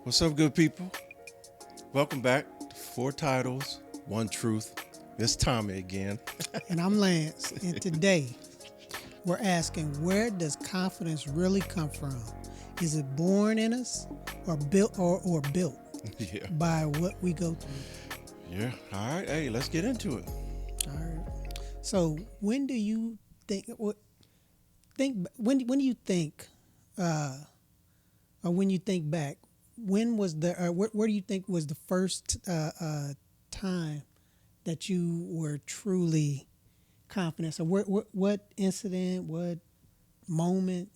What's up, good people? Welcome back to Four Titles, One Truth. It's Tommie again. And I'm Lance. And today we're asking, where does confidence really come from? Is it born in us or built Yeah. by what we go through? Yeah. All right. Hey, let's get into it. All right. So when do you think when do you think or when you think back, when was the where do you think was the first time that you were truly confident? So what incident, what moment?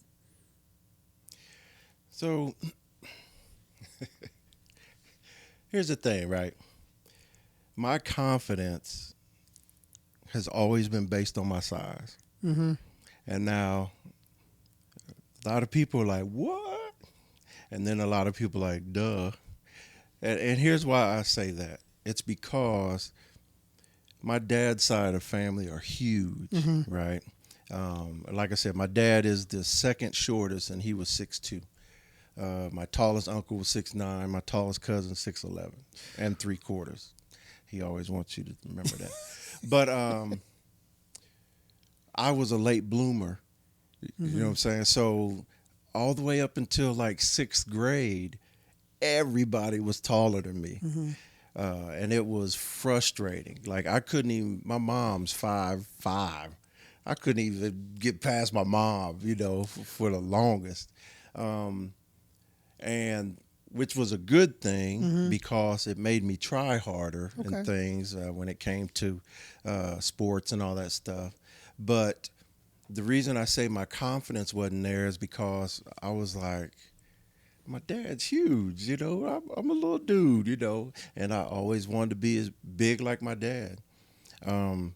So here's the thing, right? My confidence has always been based on my size. Mm-hmm. And now a lot of people are like, what? And then a lot of people are like, duh. And here's why I say that. It's because my dad's side of the family are huge, Mm-hmm. right? Like I said, my dad is the second shortest, and he was 6'2". My tallest uncle was 6'9". My tallest cousin 6'11" and 3/4. He always wants you to remember that. But I was a late bloomer. You know what I'm saying? So all the way up until like sixth grade, everybody was taller than me. Mm-hmm. And it was frustrating. Like I couldn't even, my mom's 5'5". I couldn't even get past my mom, for the longest. And which was a good thing Mm-hmm. because it made me try harder Okay. and things when it came to sports and all that stuff. But the reason I say my confidence wasn't there is because I was like, my dad's huge, I'm a little dude, and I always wanted to be as big like my dad. And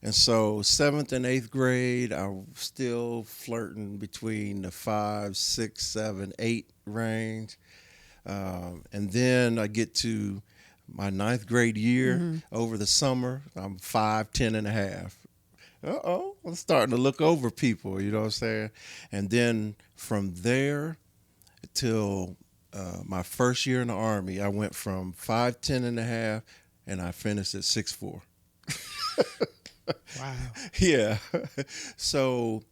so seventh and eighth grade, I was still flirting between the 5, 6, 7, 8 range. And then I get to my ninth grade year Mm-hmm. over the summer, I'm 5'10" and a half. I'm starting to look over people, you know what I'm saying? And then from there till my first year in the Army, I went from 5'10" and a half, and I finished at 6'4". Wow. Yeah. So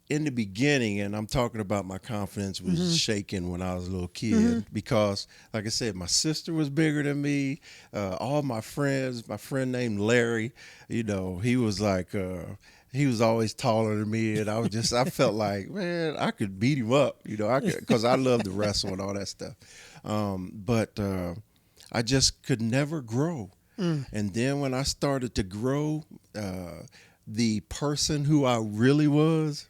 in the beginning, and I'm talking about my confidence was Mm-hmm. shaking when I was a little kid Mm-hmm. because, like I said, my sister was bigger than me. All my friends, my friend named Larry, he was like, he was always taller than me, and I felt like, man, I could beat him up, because I love to wrestle and all that stuff. But I just could never grow. Mm. And then when I started to grow, the person who I really was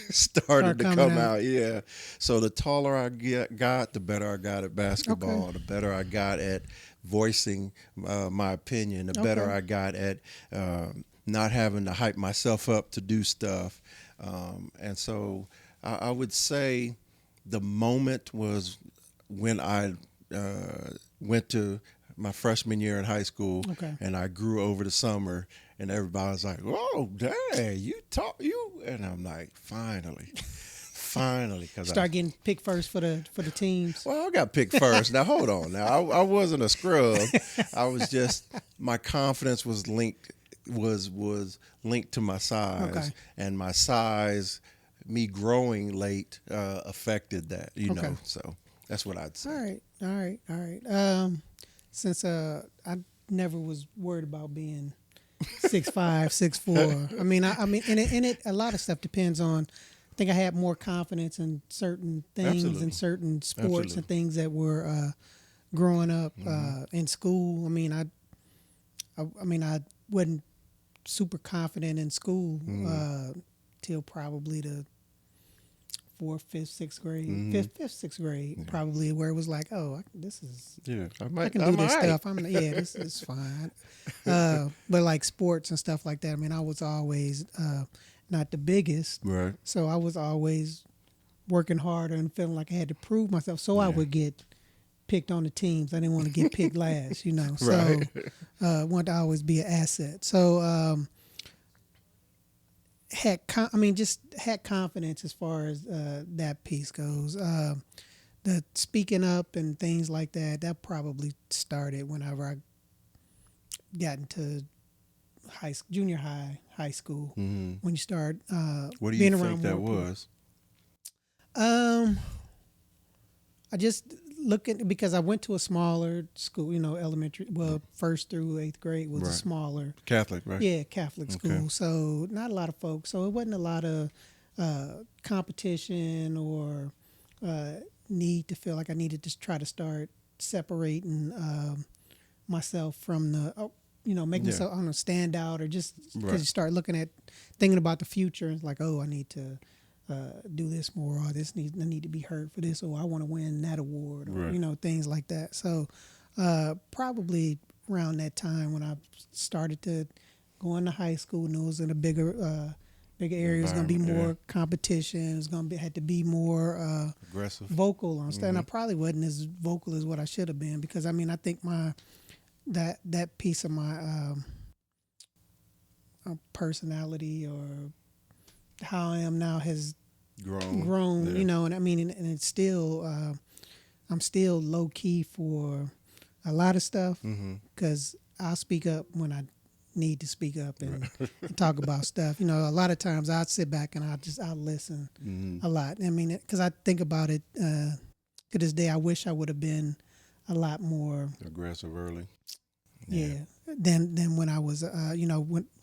started Start to coming come out. out. Yeah. So the taller I got, the better I got at Okay. basketball, the better I got at voicing my opinion, the better Okay. I got at not having to hype myself up to do stuff. And so I would say the moment was when I went to my freshman year in high school, Okay. and I grew over the summer, and everybody was like, "Oh, dang, you talk you," and I'm like, finally, because Start getting picked first for the teams. I got picked first. Now hold on, now I wasn't a scrub. I was just my confidence was linked to my size, Okay. and my size, me growing late, affected that, Okay. So that's what I'd say. All right. Since I never was worried about being 6'5", 6'4". And it a lot of stuff depends on. I think I had more confidence in certain things Absolutely. and certain sports Absolutely. and things that were growing up in school. I wasn't super confident in school till probably the fourth, fifth, sixth grade, fifth, sixth grade, probably, where it was like, oh, this is, Yeah, I can do this stuff. This is fine. But like sports and stuff like that, I was always not the biggest, Right. so I was always working harder and feeling like I had to prove myself. So I Yeah. would get picked on the teams. I didn't want to get picked last, So Right. wanted to always be an asset. So had confidence as far as that piece goes. the speaking up and things like that, that probably started whenever I got into junior high, high school, when you start What do you being think around that more people. was? I just look at, because I went to a smaller school, elementary, well, first through eighth grade was a Right. smaller, Catholic, right? yeah, Catholic Okay. school. So not a lot of folks. So it wasn't a lot of competition or need to feel like I needed to try to start separating myself from make Yeah. myself, I don't know, stand out, or just because Right. you start thinking about the future. It's like, oh, I need to do this more, or I need to be heard for this, or I want to win that award, or Right. things like that. So probably around that time when I started to go into high school, and it was in a bigger area. It was going to be Environment, more competition. It was going to had to be more Aggressive. vocal on stage. And I probably wasn't as vocal as what I should have been, because I mean, I think that piece of my personality, or how I am now, has grown, Yeah. and I mean, and it's still, I'm still low key for a lot of stuff, because I'll speak up when I need to speak up and talk about stuff. A lot of times I'd sit back and I'll listen a lot. I mean, because I think about it to this day, I wish I would have been a lot more Aggressive early. yeah. Then when I was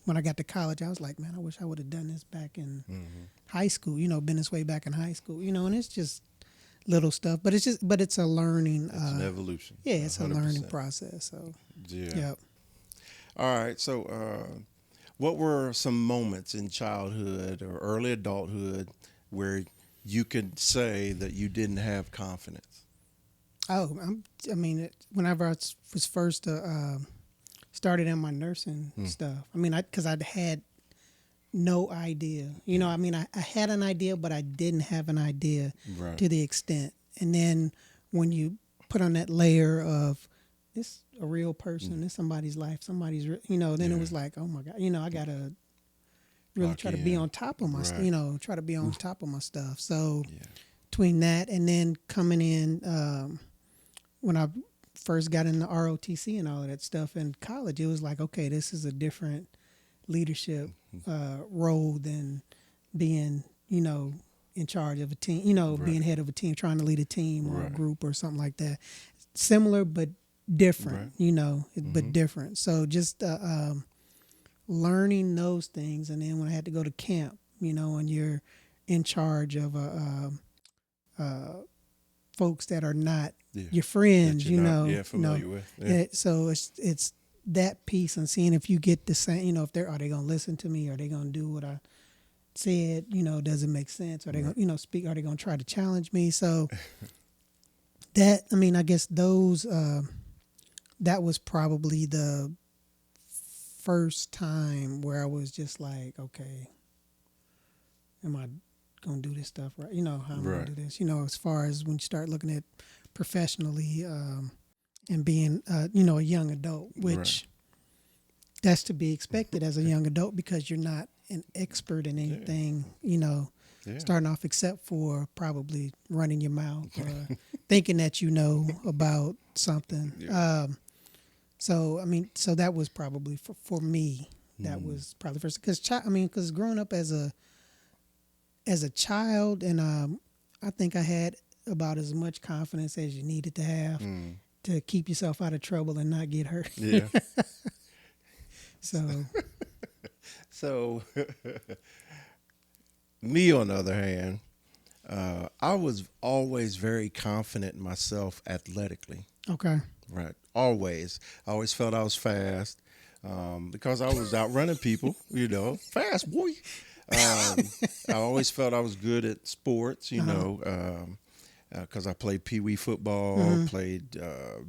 when I got to college, I was like, man, I wish I would have done this back in high school. Been this way back in high school. And it's just little stuff, but it's a learning. It's an evolution. Yeah, it's 100%. a learning process. So Yeah. yeah. All right. So, what were some moments in childhood or early adulthood where you could say that you didn't have confidence? Oh, whenever I was first started in my nursing stuff, because I'd had no idea. I had an idea, but I didn't have an idea Right. to the extent. And then when you put on that layer of this a real person, this somebody's life, then it was like, oh my God, I gotta really Lock try to be in. on top of my, Right. try to be on top of my stuff. So Yeah. between that and then coming in, when I first got into ROTC and all of that stuff in college, it was like, okay, this is a different leadership role than being, in charge of a team, Right. being head of a team, trying to lead a team or a Right. group or something like that. Similar but different, Right. but different. So just learning those things, and then when I had to go to camp, and you're in charge of folks that are not Yeah. your friends, That you're not, familiar with. Yeah. So it's that piece, and seeing if you get the same, if are they gonna listen to me? Are they gonna do what I said? Does it make sense? Are they gonna, speak? Are they gonna try to challenge me? So that, I guess those, that was probably the first time where I was just like, okay, am I gonna do this stuff right? How am I gonna do this? As far as when you start looking at professionally, and being, a young adult, which that's to be expected as a young adult, because you're not an expert in anything, Yeah. starting off, except for probably running your mouth or thinking that about something. Yeah. So that was probably for me. That was probably first, because growing up as a child, and I think I had about as much confidence as you needed to have to keep yourself out of trouble and not get hurt. Yeah. So So, me on the other hand, I was always very confident in myself athletically. okay. Right. Always. I always felt I was fast because I was outrunning people, fast boy. I always felt I was good at sports, because I played pee-wee football, played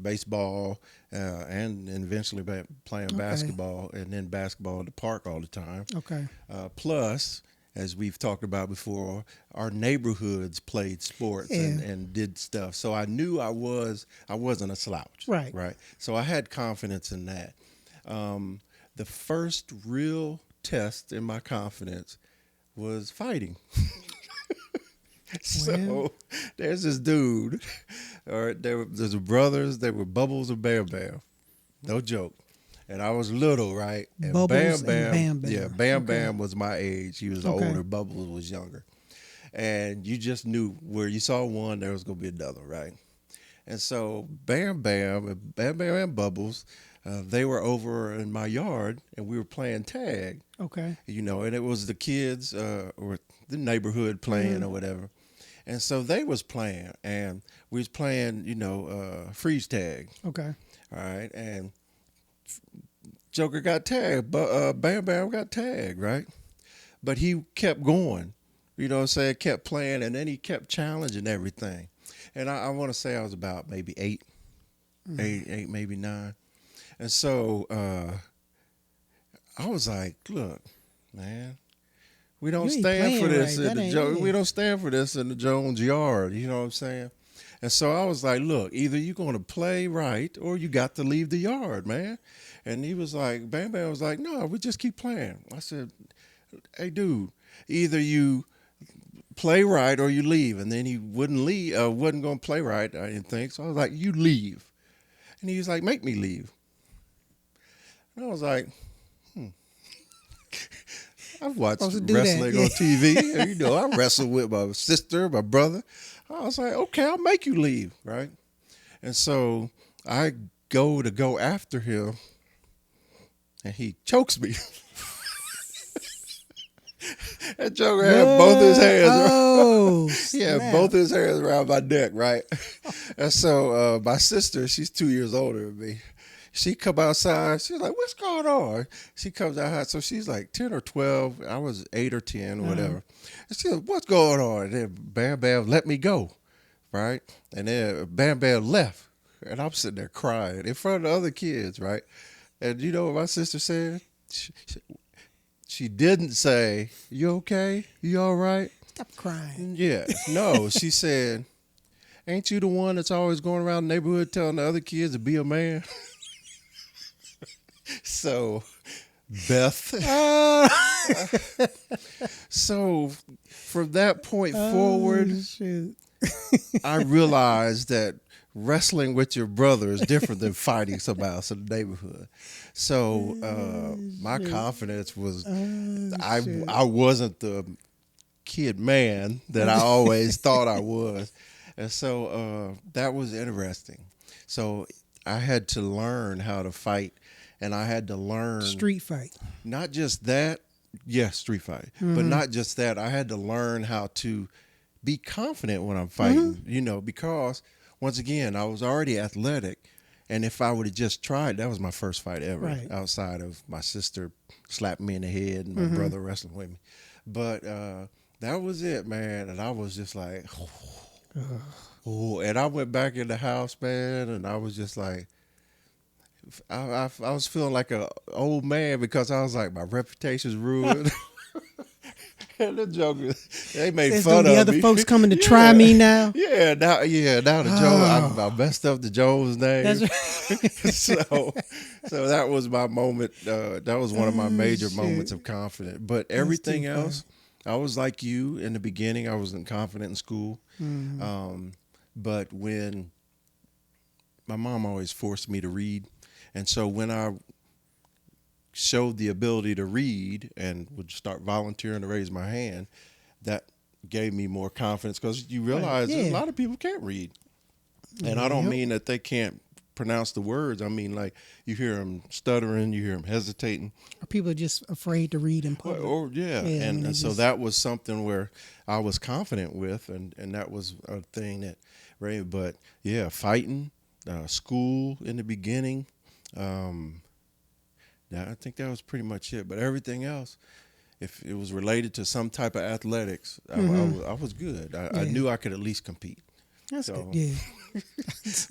baseball, and eventually playing basketball, and then basketball in the park all the time. Okay. Plus, as we've talked about before, our neighborhoods played sports and did stuff. So I knew I wasn't a slouch. Right. Right. So I had confidence in that. The first real test in my confidence was fighting. So there's this dude, or there's brothers. They were Bubbles and Bam Bam. No joke. And I was little, right? And Bubbles Bam Bam, and Bam Bam. yeah, Bam Okay. Bam was my age. He was Okay. older. Bubbles was younger. And you just knew where you saw one, there was going to be another, right? And so Bam Bam and Bubbles, they were over in my yard, and we were playing tag, Okay. and it was the kids or the neighborhood playing or whatever. And so they was playing, and we was playing, freeze tag. Okay. All right, and Joker got tagged, but Bam Bam got tagged, right? But he kept going, what I'm saying, kept playing, and then he kept challenging everything. And I want to say I was about maybe eight, maybe 9. And so I was like, look, man, we don't You ain't stand for playing this right. in That the ain't it. We don't stand for this in the Jones yard. You know what I'm saying? And so I was like, look, either you're going to play right or you got to leave the yard, man. And he was like, Bam Bam was like, no, we just keep playing. I said, hey, dude, either you play right or you leave. And then he wouldn't leave, wasn't going to play right, I didn't think. So I was like, you leave. And he was like, make me leave. And I was like, I've watched Supposed to do wrestling that, on TV. And, I wrestled with my sister, my brother. I was like, okay, I'll make you leave, right? And so I go after him, and he chokes me. That Joker had both his hands. Oh, Yeah, snap. both his hands around my neck, right? And so my sister, she's 2 years older than me. She come outside. She's like, "What's going on?" She comes out, so she's like 10 or 12. I was 8 or 10, or whatever. And she like, "What's going on?" And then Bam Bam let me go, right? And then Bam Bam left, and I'm sitting there crying in front of the other kids, right? And you know what my sister said? She didn't say, "You okay? You all right?" Stop crying. Yeah, no. She said, "Ain't you the one that's always going around the neighborhood telling the other kids to be a man?" So, Beth. So, from that point forward, Shoot. I realized that wrestling with your brother is different than fighting somebody else in the neighborhood. So, my confidence was, I wasn't the kid man that I always thought I was. And so that was interesting. So I had to learn how to fight, and I had to learn Street fight. not just that, yes, street fight, but not just that. I had to learn how to be confident when I'm fighting, because once again, I was already athletic. And if I would have just tried, that was my first fight ever, Right. outside of my sister slapping me in the head and my brother wrestling with me. But that was it, man. And I was just like, oh, and I went back in the house, man, and I was just like, I was feeling like an old man because I was like, my reputation's ruined. And the jokers, they made There's fun gonna be of other me. folks coming to try me now. Yeah, now the Jones, I messed up the Jones name. That's right. so that was my moment. That was one of my major shit. moments of confidence. But everything too else, I was like you in the beginning. I wasn't confident in school. But when my mom always forced me to read, and so when I showed the ability to read and would start volunteering to raise my hand, that gave me more confidence because you realize yeah. a lot of people can't read. And I don't mean that they can't pronounce the words. I mean, like, you hear them stuttering, you hear them hesitating. Or people are just afraid to read in public. And so that was something where I was confident with, and that was a thing that, right? But yeah, fighting, school in the beginning, I think that was pretty much it. But everything else, if it was related to some type of athletics, I was good. I knew I could at least compete. That's So, good. Yeah.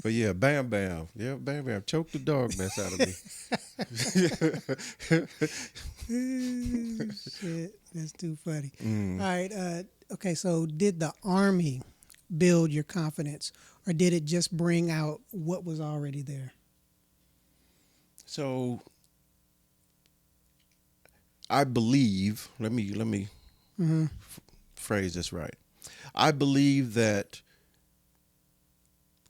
But yeah, Bam Bam. Yeah, Bam Bam. Choked the dog mess out of me. Shit, that's too funny. All right. Okay, so did the Army build your confidence, or did it just bring out what was already there? So I believe, let me phrase this right. I believe that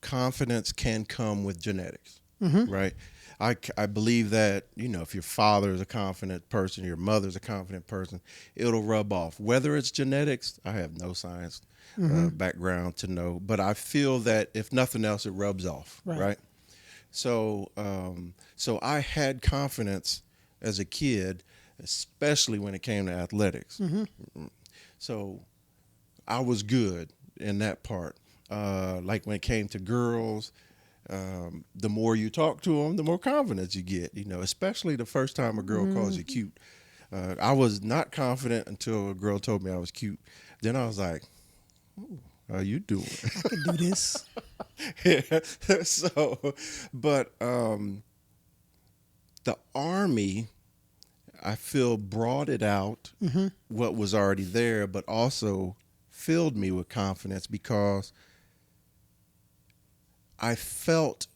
confidence can come with genetics, right? I believe that, if your father is a confident person, your mother's a confident person, it'll rub off. Whether it's genetics, I have no science background to know, but I feel that if nothing else, it rubs off, right? So, so I had confidence as a kid, especially when it came to athletics. So I was good in that part. Like when it came to girls, the more you talk to them, the more confidence you get, especially the first time a girl calls you cute. I was not confident until a girl told me I was cute. Then I was like, how you doing? I could do this. Yeah. So, but the Army, I feel, brought it out, what was already there, but also filled me with confidence because I felt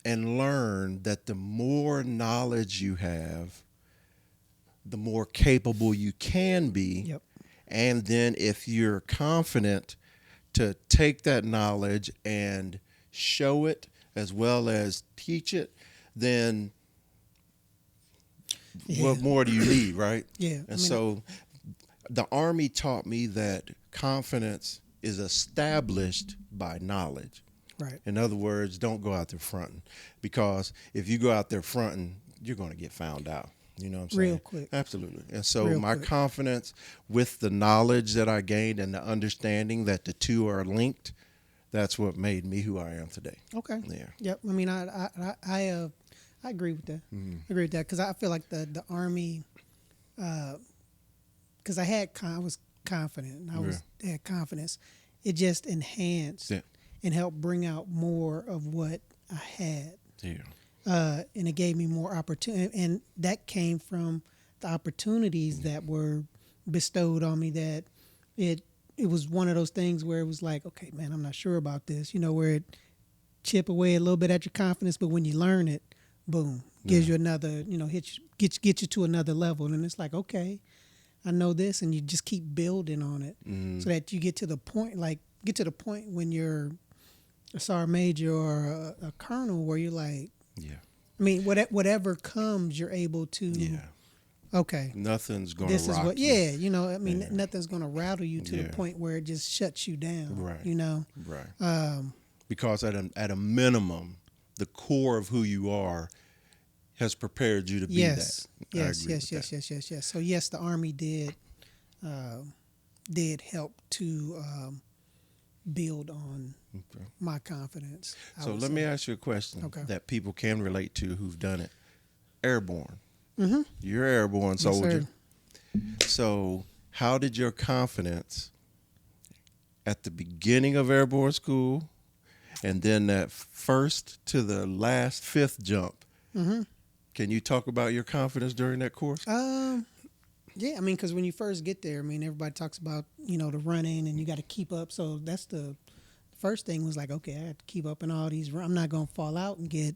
and learned that the more knowledge you have, the more capable you can be. Yep. And then if you're confident to take that knowledge and show it as well as teach it, then what more do you need, right? Yeah. And so the Army taught me that confidence is established by knowledge. Right. In other words, don't go out there fronting, because if you go out there fronting, you're going to get found out. You know what I'm saying? Real quick. Absolutely. And so Real my quick. confidence with the knowledge that I gained and the understanding that the two are linked, that's what made me who I am today. Okay. Yeah. Yep. I mean, I agree with that. I agree with that because I feel like the Army, because I was confident. Had confidence. It just enhanced and helped bring out more of what I had. Yeah. And it gave me more opportunity, and that came from the opportunities that were bestowed on me. That it was one of those things where it was like, okay, man, I'm not sure about this. Where it chip away a little bit at your confidence, but when you learn it, boom, gives you another, get you to another level, and it's like, okay, I know this, and you just keep building on it, so that you get to the point when you're a sergeant major or a colonel, where you're like, yeah. I mean, whatever comes, you're able to. Yeah. Okay. Nothing's going to This is rock what. you. Yeah. I mean, nothing's going to rattle you to the point where it just shuts you down. Right. Right. Because at a minimum, the core of who you are has prepared you to be that. Yes. So yes, the Army did help to build on my confidence. So let me ask you a question that people can relate to who've done it. Airborne. Mm-hmm. You're an airborne soldier. Yes, so how did your confidence at the beginning of airborne school and then that first to the last fifth jump, can you talk about your confidence during that course? Yeah, I mean, because when you first get there, I mean, everybody talks about, the running and you got to keep up. So that's the first thing was like, okay, I have to keep up in all these. I'm not going to fall out and get,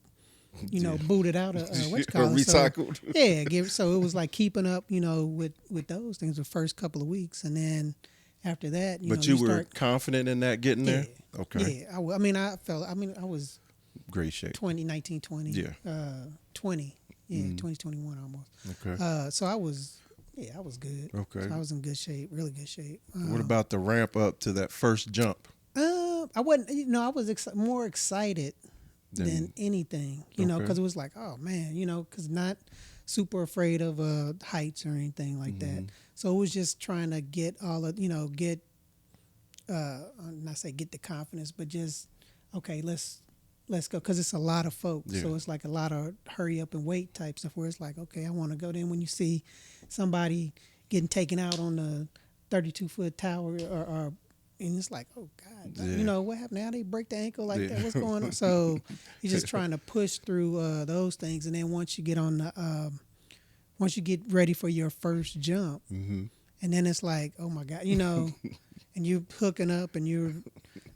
booted out of recycled. So it was like keeping up, with those things the first couple of weeks. And then after that, but you were confident in that getting there? Okay. Yeah. I was great shape. 19, 20. Yeah. 20. Yeah, 2021 almost. Okay. So I was good. Okay. So I was in good shape, really good shape. What about the ramp up to that first jump? I wasn't, I was more excited than anything, because it was like, oh man, because not super afraid of heights or anything like that. So it was just trying to get all of, not say get the confidence, but just, okay, let's go, because it's a lot of folks. So it's like a lot of hurry up and wait type stuff where it's like, okay, I want to go. Then when you see somebody getting taken out on the 32-foot tower or and it's like, oh God, what happened now? They break the ankle like that. What's going on? So you're just trying to push through those things, and then once you get on the, once you get ready for your first jump, and then it's like, oh my God, and you're hooking up and you're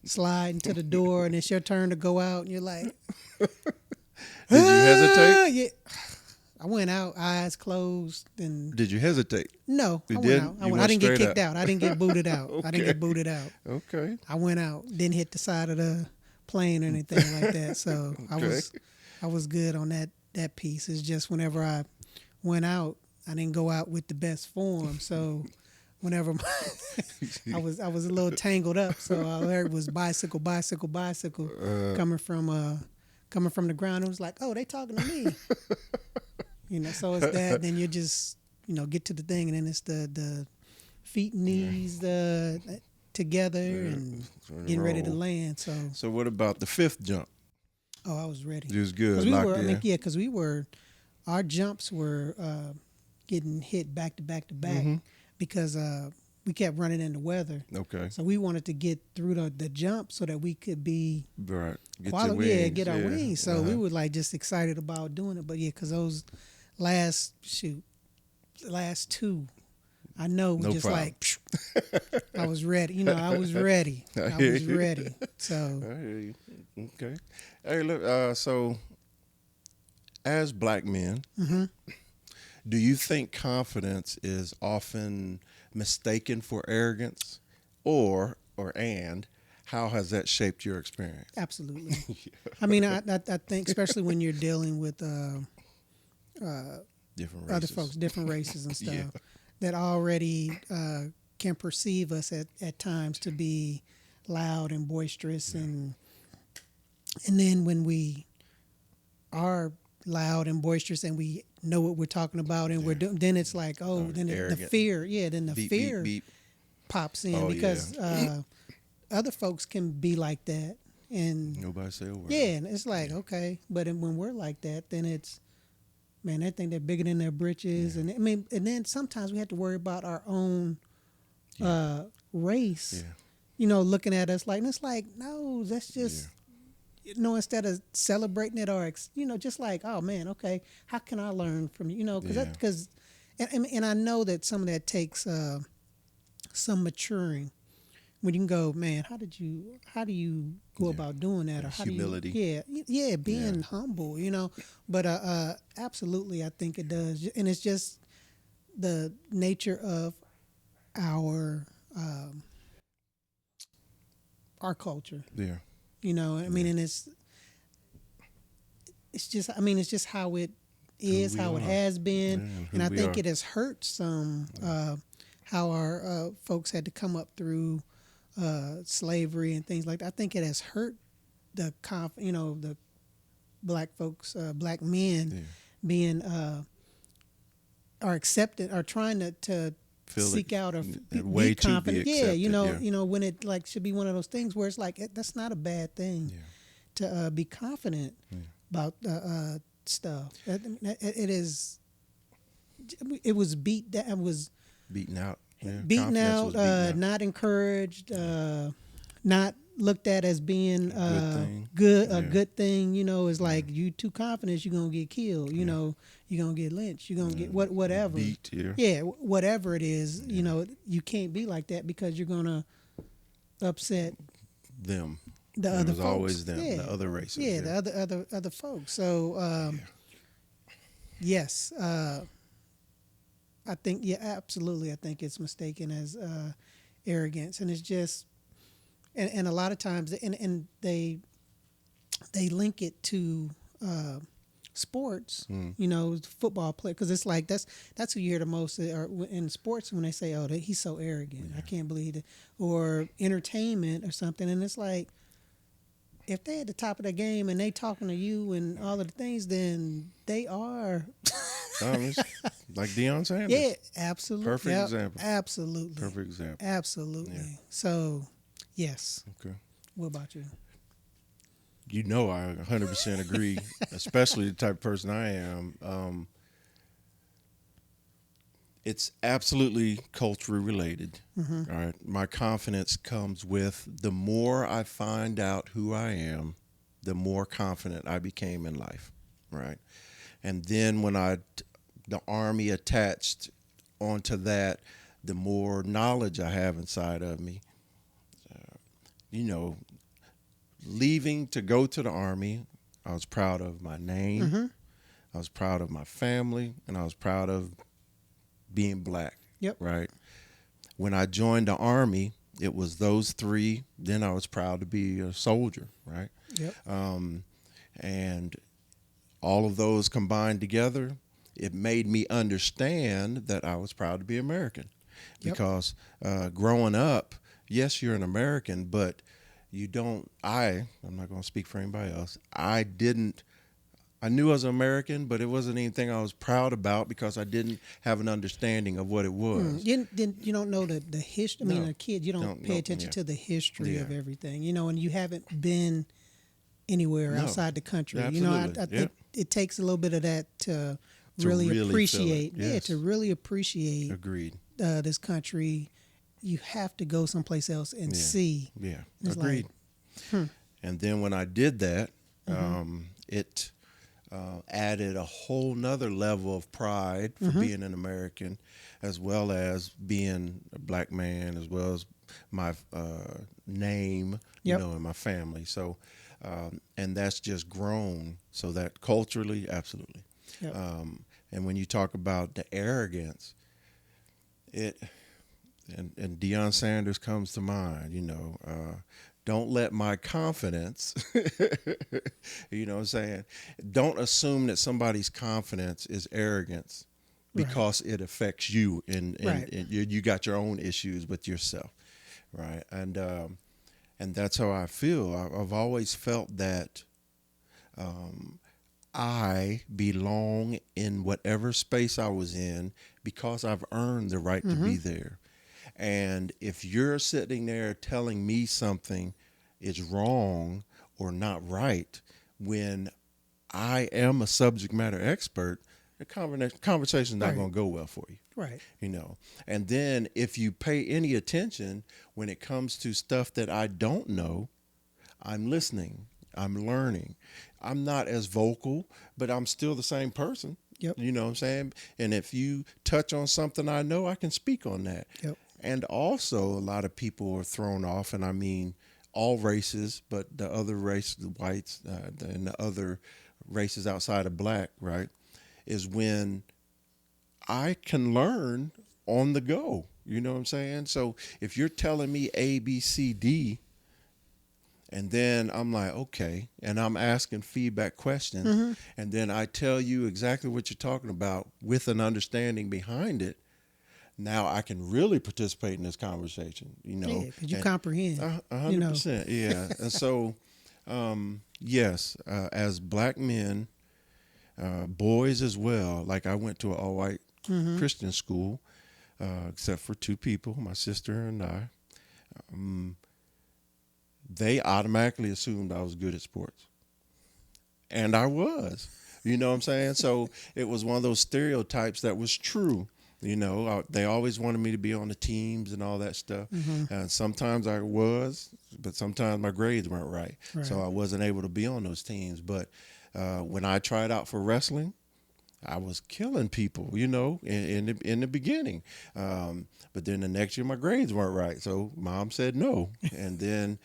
sliding to the door, and it's your turn to go out, and you're like, did you hesitate? Yeah. I went out, eyes closed, and Did you hesitate? no, You I went didn't? out. You I went didn't get straight kicked out. out. I didn't get booted out. I didn't Okay. get booted out. Okay. I went out, didn't hit the side of the plane or anything like that. So Okay. I was good on that piece. It's just whenever I went out, I didn't go out with the best form. So whenever I was a little tangled up, so all I heard was bicycle, bicycle, bicycle coming from the ground. It was like, oh, they talking to me. So it's that. Then you just get to the thing, and then it's the feet and knees together and getting ready to land. So what about the fifth jump? Oh, I was ready. You was good. 'Cause we Locked were, in. because our jumps were getting hit back to back to back because we kept running into weather. Okay. So we wanted to get through the jump so that we could be Right. Get your quality, wings. get our wings. So we were like just excited about doing it. But yeah, because those last two, I know we No just problem. like I was ready. I was ready. I was ready. So I hear you. Okay. Hey, look. So, as black men, do you think confidence is often mistaken for arrogance, and how has that shaped your experience? absolutely. I mean, I think especially when you're dealing with Different races. other folks, different races and stuff, Yeah. that already can perceive us at times to be loud and boisterous, and then when we are loud and boisterous and we know what we're talking about and we're doing, then it's like, then the arrogant. fear, then the Beep, fear beep, beep. pops in Oh, because other folks can be like that, and Nobody say a word. yeah, and it's like, okay, but when we're like that, then it's, man, they think they're bigger than their britches, and I mean, and then sometimes we have to worry about our own race, Yeah. looking at us like, and it's like, no, that's just, instead of celebrating it or, just like, oh man, okay, how can I learn from you, because and I know that some of that takes some maturing. When you can go, man, how do you go about doing that, or how Humility. do you, being humble, but absolutely, I think it does, and it's just the nature of our culture, Yeah. I mean, and it's just, I mean, it's just how it is, we how it are. has been, Yeah, and I who we think are. it has hurt some how our folks had to come up through slavery and things like that. I think it has hurt the the black folks, black men being are accepted, are trying to Feel seek it, out or way be to be confident. accepted, When it like should be one of those things where it's like that's not a bad thing to be confident about stuff. It is. It was beat down. It was Beaten out. Yeah. beaten Confidence out, was beaten out. not encouraged, not looked at as being thing. a good thing. It's like you too confident, you're gonna get killed. You're gonna get lynched. You're gonna get whatever. Beat, Whatever it is. You can't be like that because you're gonna upset them. the It other was folks. always them, the other races. Yeah, the other folks. So yes, I think absolutely. I think it's mistaken as arrogance, and it's just, and a lot of times, and they link it to sports. Football play, because it's like that's who you hear the most in sports when they say, "Oh, he's so arrogant. I can't believe it," or entertainment or something, and it's like, if they're at the top of the game and they talking to you and all of the things, then they are. Like Deion Sanders. Yeah, absolutely. Perfect example. Absolutely. Perfect example. Absolutely. Yeah. So, yes. Okay. What about you? I 100% agree, especially the type of person I am. It's absolutely culturally related. All right. My confidence comes with the more I find out who I am, the more confident I became in life. Right. And then when the Army attached onto that, the more knowledge I have inside of me. Leaving to go to the Army, I was proud of my name. I was proud of my family, and I was proud of being black. Yep. Right. When I joined the Army, it was those three. Then I was proud to be a soldier. Right. Yep. And all of those combined together, it made me understand that I was proud to be American. Yep. Because growing up, yes, you're an American, but you don't. I'm not going to speak for anybody else. I knew I was American, but it wasn't anything I was proud about because I didn't have an understanding of what it was. You don't know the history. I mean, No. a kid, you don't pay attention Yeah. to the history Yeah. of everything, and you haven't been anywhere No. outside the country. Absolutely. I think it takes a little bit of that to really feel it. appreciate. Yes. Yeah, to really appreciate Agreed. this country. You have to go someplace else and Yeah. see. Yeah, It's agreed. And then when I did that, it added a whole nother level of pride for being an American, as well as being a black man, as well as my name, Yep. and my family. So, and that's just grown. So that culturally, absolutely. Yep. And when you talk about the arrogance, and Deion Sanders comes to mind, don't let my confidence, you know what I'm saying? Don't assume that somebody's confidence is arrogance because it affects you and Right. you got your own issues with yourself, right? And that's how I feel. I've always felt that I belong in whatever space I was in because I've earned the right to be there. And if you're sitting there telling me something is wrong or not right when I am a subject matter expert, the conversation's not Right. going to go well for you. Right. And then if you pay any attention when it comes to stuff that I don't know, I'm listening, I'm learning. I'm not as vocal, but I'm still the same person. Yep. You know what I'm saying? And if you touch on something I know, I can speak on that. Yep. And also, a lot of people are thrown off, and I mean all races, but the other race, the whites, and the other races outside of black, right, is when I can learn on the go. You know what I'm saying? So if you're telling me A, B, C, D, and then I'm like, okay, and I'm asking feedback questions, and then I tell you exactly what you're talking about with an understanding behind it. Now I can really participate in this conversation, Yeah, because you and- comprehend. 100%, yeah. And so, yes, as black men, boys as well. Like I went to an all-white Christian school, except for two people, my sister and I. They automatically assumed I was good at sports, and I was. You know what I'm saying? So it was one of those stereotypes that was true. They always wanted me to be on the teams and all that stuff. And sometimes I was, but sometimes my grades weren't right. So I wasn't able to be on those teams. But when I tried out for wrestling, I was killing people, in the beginning. But then the next year my grades weren't right. So mom said no. And then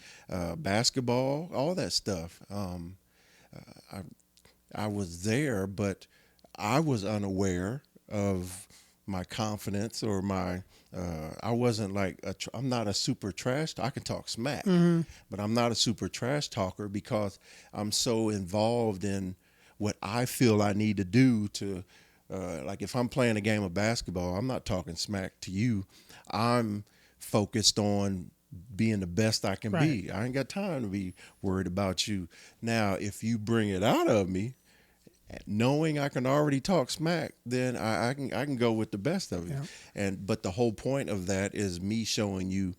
basketball, all that stuff. I was there, but I was unaware of my confidence or I wasn't like, I'm not a super trash. I can talk smack, but I'm not a super trash talker because I'm so involved in what I feel I need to do to, like if I'm playing a game of basketball, I'm not talking smack to you. I'm focused on being the best I can be. I ain't got time to be worried about you. Now, if you bring it out of me, knowing I can already talk smack, then I can go with the best of it. But the whole point of that is me showing you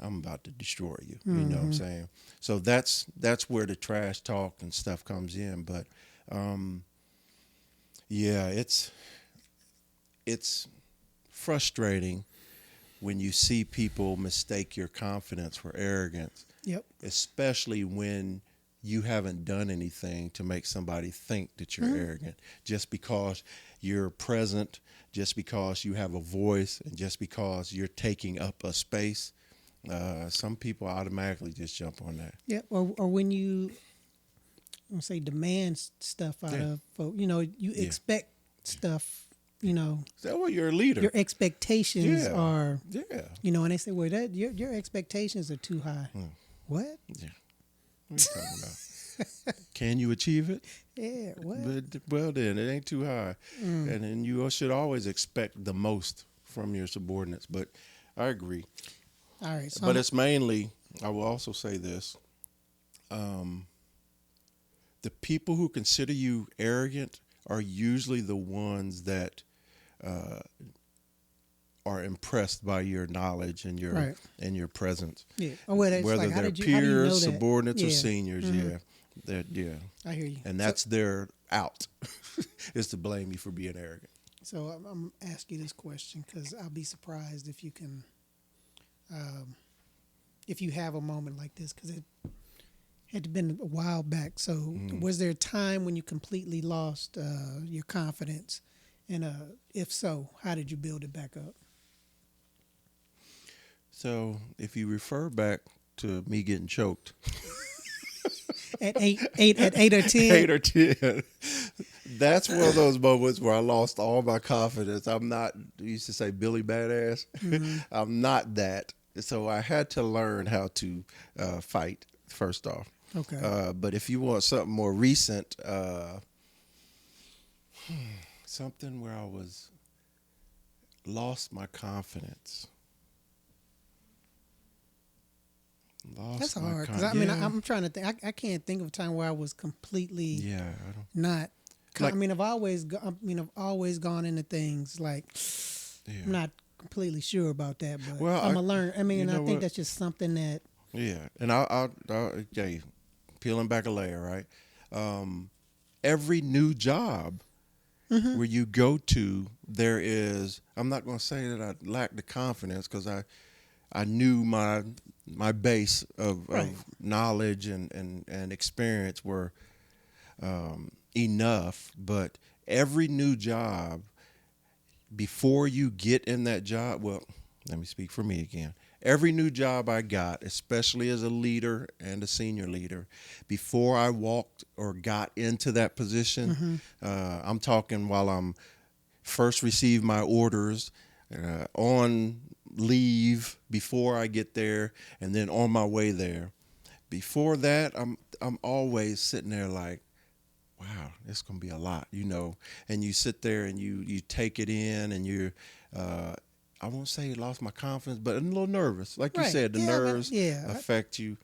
I'm about to destroy you. You know what I'm saying? So that's where the trash talk and stuff comes in. But yeah, it's frustrating when you see people mistake your confidence for arrogance. Yep. Especially when you haven't done anything to make somebody think that you're arrogant, just because you're present, just because you have a voice, and just because you're taking up a space. Some people automatically just jump on that. Yeah. Or when you I'm say demand stuff out Yeah. of folk. You know, you Yeah. expect stuff. You know, So, well, you're a leader. your expectations Yeah. are. Yeah. You know, and they say, well, that your expectations are too high. What? Yeah. What are you talking about? Can you achieve it? Yeah. What? But well, then it ain't too high, and then you should always expect the most from your subordinates. But I agree. All right. So But it's mainly. I will also say this: the people who consider you arrogant are usually the ones that are impressed by your knowledge and your Right. presence. yeah. Oh, well, it's Whether like, they're how do you know peers, that? subordinates, or Yeah. seniors, yeah, I hear you. and that's their out is to blame you for being arrogant. So I'm asking you this question because I'll be surprised if you can, if you have a moment like this, because it had been a while back. So was there a time when you completely lost your confidence? And if so, how did you build it back up? So if you refer back to me getting choked, At eight or 10? 8 or 10, that's one of those moments where I lost all my confidence. I'm not, I used to say Billy Badass. I'm not that. So I had to learn how to fight, first off. Okay. But if you want something more recent, something where I was lost my confidence. That's hard because I'm trying to think. I can't think of a time where I was completely Yeah, I don't. not. Like- I mean, I've always gone into things like Yeah. I'm not completely sure about that, but Well, I'm gonna learn. I mean, you and I know think what? that's just something that Yeah, and I'll okay, peeling back a layer, right? Every new job where you go to, there is. I'm not going to say that I lack the confidence because I knew my base of Right. knowledge and experience were enough, but every new job, before you get in that job, well, let me speak for me again. Every new job I got, especially as a leader and a senior leader, before I walked or got into that position, I'm talking while I'm first receive my orders, on leave before I get there, and then on my way there. Before that, I'm always sitting there like, wow, it's gonna be a lot, And you sit there and you take it in, and you're, I won't say lost my confidence, but I'm a little nervous. Like you Right. said, the Yeah, but- nerves yeah. affect you.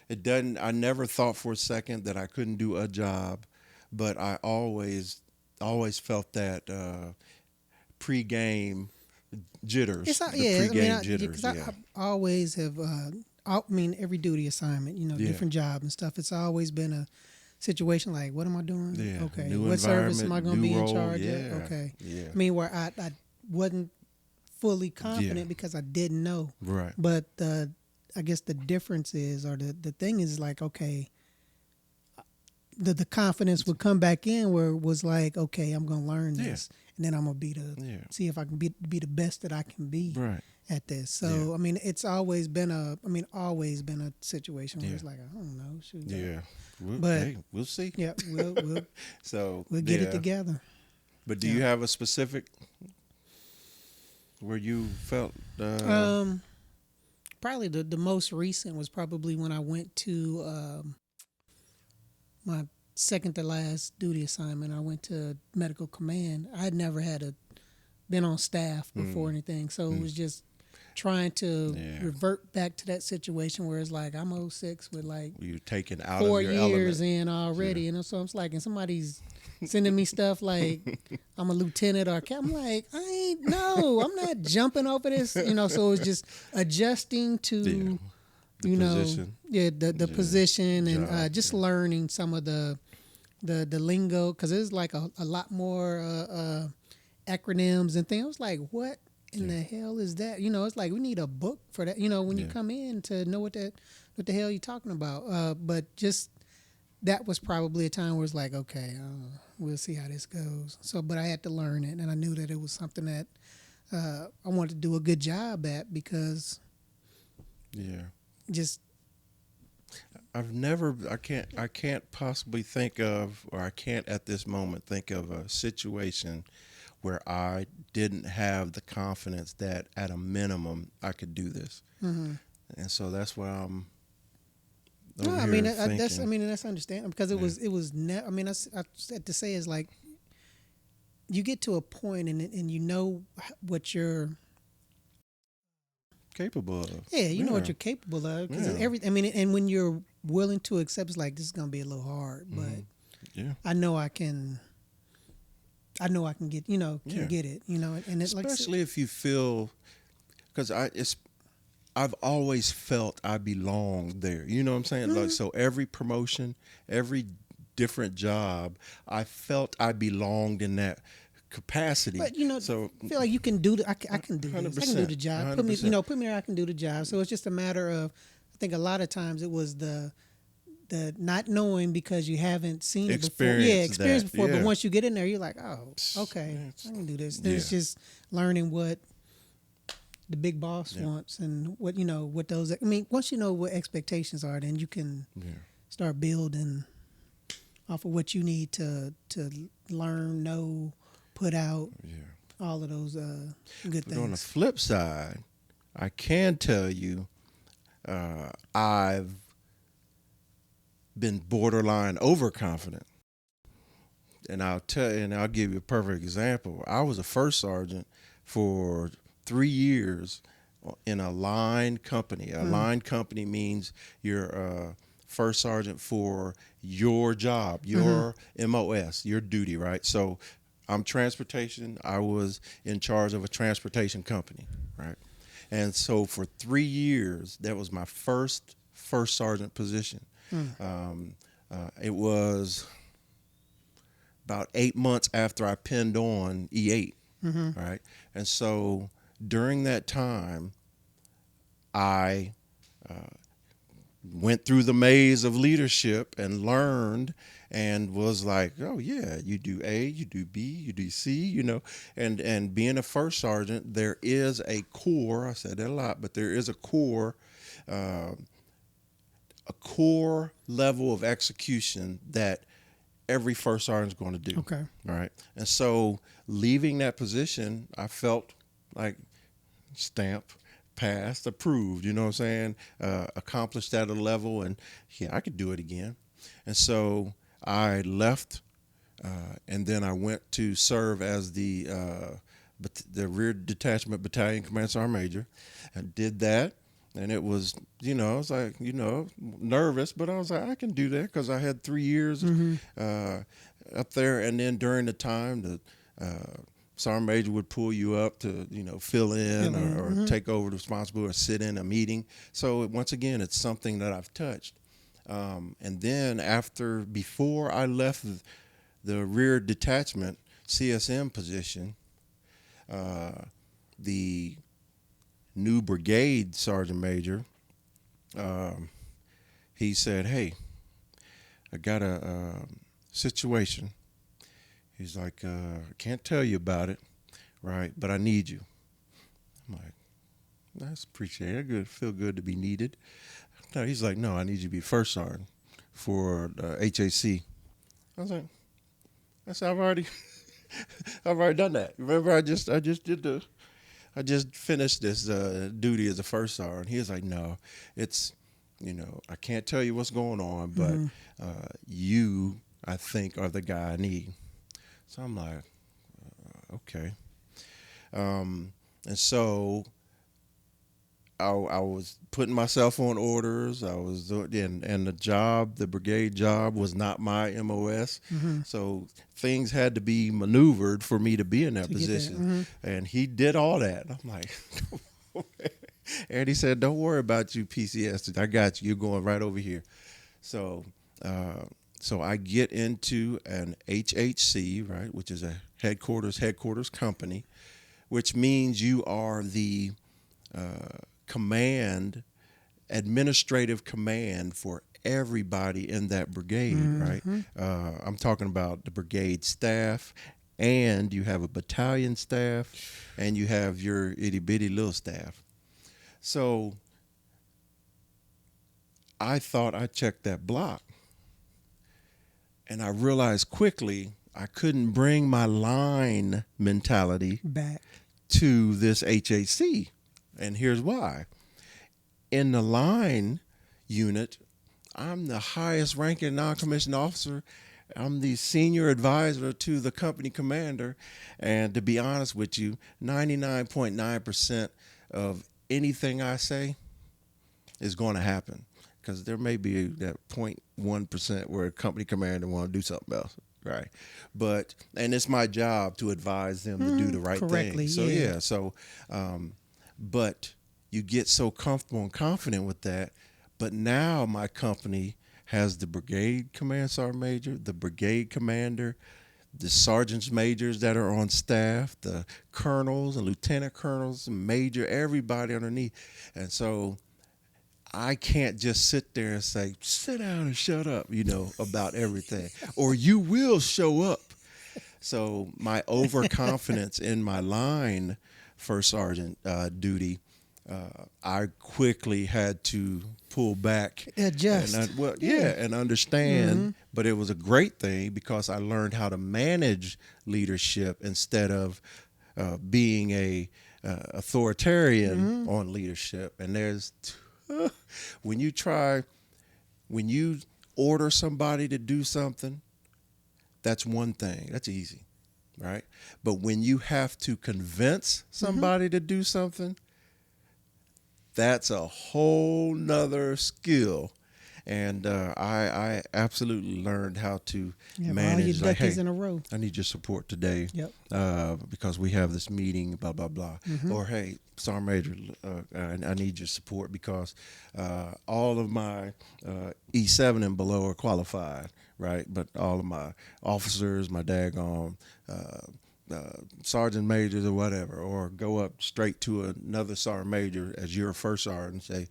It doesn't. I never thought for a second that I couldn't do a job, but I always felt that pre-game jitters. it's The yeah. pre-game I jitters. because Yeah. I always have. I mean, every duty assignment, Yeah. different job and stuff. It's always been a situation like, what am I doing? Yeah, Okay. new What service am I environment, going to be new in role, charge yeah, of? Okay. yeah. I mean, where I wasn't fully confident Yeah. because I didn't know. Right. But I guess the difference is, or the thing is like, okay, the confidence would come back in where it was like, okay, I'm going to learn this. And then I'm going to see if I can be the best that I can be Right. at this. So, I mean, it's always been a situation where it's like, I don't know. Shoot, Yeah. But- We'll see. Yeah, we'll So get it together. But do you have a specific where you felt? Probably the most recent was probably when I went to my second to last duty assignment. I went to medical command. I had never been on staff before or anything, so it was just trying to revert back to that situation where it's like I'm 06 with like You're taken out 4 of your years element. in already, so I'm like, and somebody's sending me stuff like I'm a lieutenant or a captain. I'm like, I'm not jumping over this, So it's just adjusting to, Position. the position and Job, just learning some of the lingo because there's like a lot more acronyms and things. I was like, what in the hell is that? It's like we need a book for that. When you come in to know what the hell you're talking about. But just that was probably a time where it's like, okay, we'll see how this goes. So, but I had to learn it, and I knew that it was something that I wanted to do a good job at because Yeah. just I can't possibly think of, or I can't at this moment think of a situation where I didn't have the confidence that at a minimum I could do this. Mm-hmm. And so that's why I'm No, over I mean here that's thinking, that's understandable because yeah, it was I mean I said to say is like you get to a point and you know what you're capable of. yeah you know what Yeah, you're capable of because yeah, every I mean and when you're willing to accept it's like this is gonna be a little hard hmm, but yeah, I know I can get can yeah. get it and it like I said, Especially if you feel, because I've always felt I belong there. You know what I'm saying? Like, mhm. so every promotion, every different job, I felt I belonged in that capacity. But So, I feel like you can do I can do this. I can do 100%, the job. Put me 100%. put me there. I can do the job. So it's just a matter of I think a lot of times it was the not knowing because you haven't seen it before. Yeah, Experience experience that. before. But Yeah. once you get in there, you're like, oh, okay, It's- I can do this. Then yeah. it's just learning what the big boss Yeah. wants and what what those. I mean, once you know what expectations are, then you can Yeah. start building off of what you need to learn, know, put out Yeah. all of those good But on the things. flip side, I can tell you, I've been borderline overconfident. And I'll give you a perfect example. I was a first sergeant for 3 years in a line company. A Mm. line company means you're a first sergeant for your job, Mm-hmm. your MOS, your duty, right? So I'm transportation. I was in charge of a transportation company, right? And so for 3 years, that was my first sergeant position. Mm. It was about 8 months after I pinned on E8, Mm-hmm. right? And so during that time, I went through the maze of leadership and learned and was like, oh yeah, you do A, you do B, you do C, and being a first sergeant, there is a core. I said that a lot, but there is uh, a core level of execution that every first sergeant's going to do. Okay. All right. And so leaving that position, I felt like stamp, passed, approved, you know what I'm saying? Accomplished at a level, and yeah, I could do it again. And so I left, and then I went to serve as the rear detachment battalion command sergeant major, and did that. And it was, I was like, nervous, but I was like, I can do that because I had 3 years Mm-hmm. uh, up there. And then during the time, the sergeant major would pull you up to, fill in or Mm-hmm. take over the responsibility or sit in a meeting. So once again, it's something that I've touched. And then before I left the rear detachment CSM position, the new brigade sergeant major, he said, "Hey, I got a situation." He's like, "I can't tell you about it, right? But I need you." I'm like, "That's appreciated. Good, feel good to be needed." No, he's like, "No, I need you to be first sergeant for HAC." I was like, "I said I've already done that. Remember, I just finished this duty as a first sergeant." He was like, "No, it's, I can't tell you what's going on, but Mm-hmm. you, I think, are the guy I need." So I'm like, okay. And so I was putting myself on orders. I was doing, and the brigade job was not my MOS. Mm-hmm. So things had to be maneuvered for me to be in that To get that. position. Mm-hmm. And he did all that. I'm like, and he said, "Don't worry about you, PCS. I got you. You're going right over here." So, so I get into an HHC, right, which is a headquarters company, which means you are the administrative command for everybody in that brigade, right? Mm-hmm. I'm talking about the brigade staff, and you have a battalion staff, and you have your itty bitty little staff. So I thought I checked that block. And I realized quickly I couldn't bring my line mentality Back. to this HAC. And here's why. In the line unit, I'm the highest ranking non-commissioned officer. I'm the senior advisor to the company commander. And to be honest with you, 99.9% of anything I say is going to happen. Because there may be that 0.1% where a company commander want to do something else, right? But and it's my job to advise them to do the right correctly, thing. So yeah. but you get so comfortable and confident with that. But now my company has the brigade command sergeant major, the brigade commander, the sergeants majors that are on staff, the colonels and lieutenant colonels, major, everybody underneath, and so I can't just sit there and say, sit down and shut up, about everything, or you will show up. So my overconfidence in my line first sergeant duty, I quickly had to pull back. Adjust. And understand. But it was a great thing because I learned how to manage leadership instead of being a authoritarian on leadership. And when you order somebody to do something, that's one thing. That's easy, right? But when you have to convince somebody to do something, that's a whole nother skill. And I absolutely learned how to manage. All your duckies in a row. I need your support today. Yep. Because we have this meeting, blah, blah, blah. Or, hey, Sergeant Major, I need your support because all of my E7 and below are qualified, right? But all of my officers, my daggone sergeant majors or whatever, or go up straight to another sergeant major as your first sergeant and say,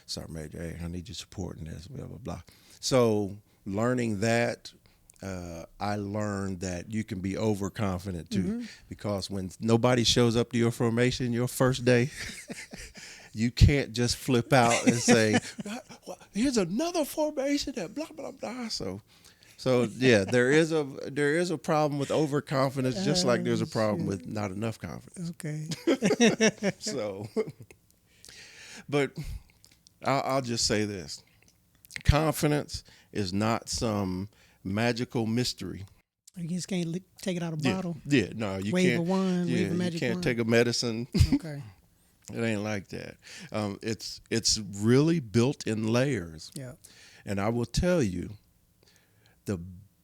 Sergeant Major, hey, I need your support in this, blah, blah, blah. So learning that, I learned that you can be overconfident too, because when nobody shows up to your formation your first day, you can't just flip out and say, here's another formation that blah, blah, blah. So yeah, there is a problem with overconfidence, just like there's a problem with not enough confidence. Okay. So, but I'll just say this: confidence is not some magical mystery. You just can't take it out of a bottle. Yeah, no, you wave can't. A wand, wave a magic you can't wand. take a medicine. Okay. It ain't like that. It's really built in layers. Yeah. And I will tell you, the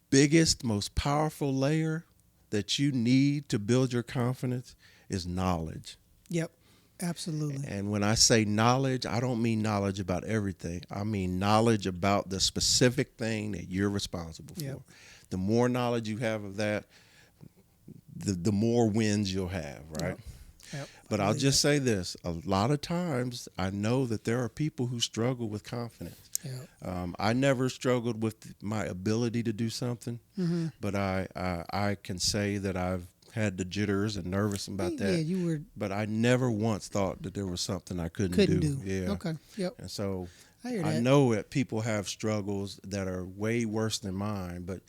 biggest, most powerful layer that you need to build your confidence is knowledge. Yep. Absolutely. And when I say knowledge, I don't mean knowledge about everything. I mean knowledge about the specific thing that you're responsible for. Yep. The more knowledge you have of that, the more wins you'll have, right? Yep. But I'll just say this. A lot of times I know that there are people who struggle with confidence. Yep. I never struggled with my ability to do something, but I can say that I've had the jitters and nervous about that. Yeah, you were. But I never once thought that there was something I couldn't do. Yeah. Okay. Yep. And so I hear that. know that people have struggles that are way worse than mine, but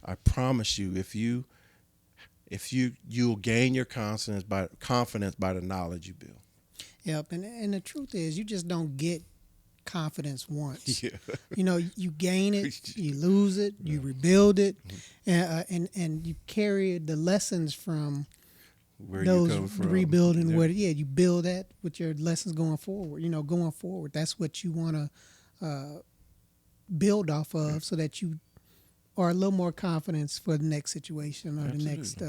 I promise you, if you'll gain your confidence by the knowledge you build. Yep. And the truth is, you just don't get confidence once. Yeah. You gain it, you lose it, you rebuild it, and you carry the lessons from Where those you come from. rebuilding. Yeah. Where you build that with your lessons going forward. Going forward, that's what you want to build off of, so that you are a little more confidence for the next situation or Absolutely. the next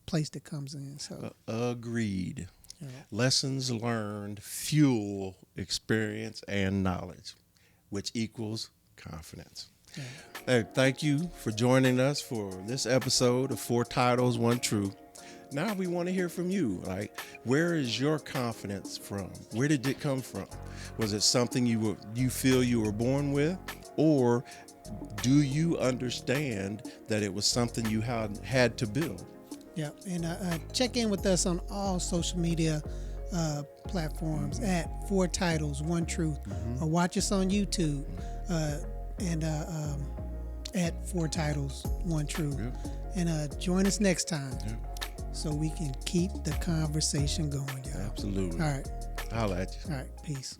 place that comes in. So Agreed. yeah. Lessons learned fuel experience and knowledge, which equals confidence. Yeah. Hey, thank you for joining us for this episode of 4 Titles, 1 Truth. Now we want to hear from you. Like, where is your confidence from? Where did it come from? Was it something you feel you were born with, or do you understand that it was something you had to build? Yeah, and check in with us on all social media platforms at 4 Titles, One Truth, or watch us on YouTube and at 4 Titles, One Truth. And join us next time so we can keep the conversation going, y'all. Absolutely. All right. Holla at you. All right. Peace.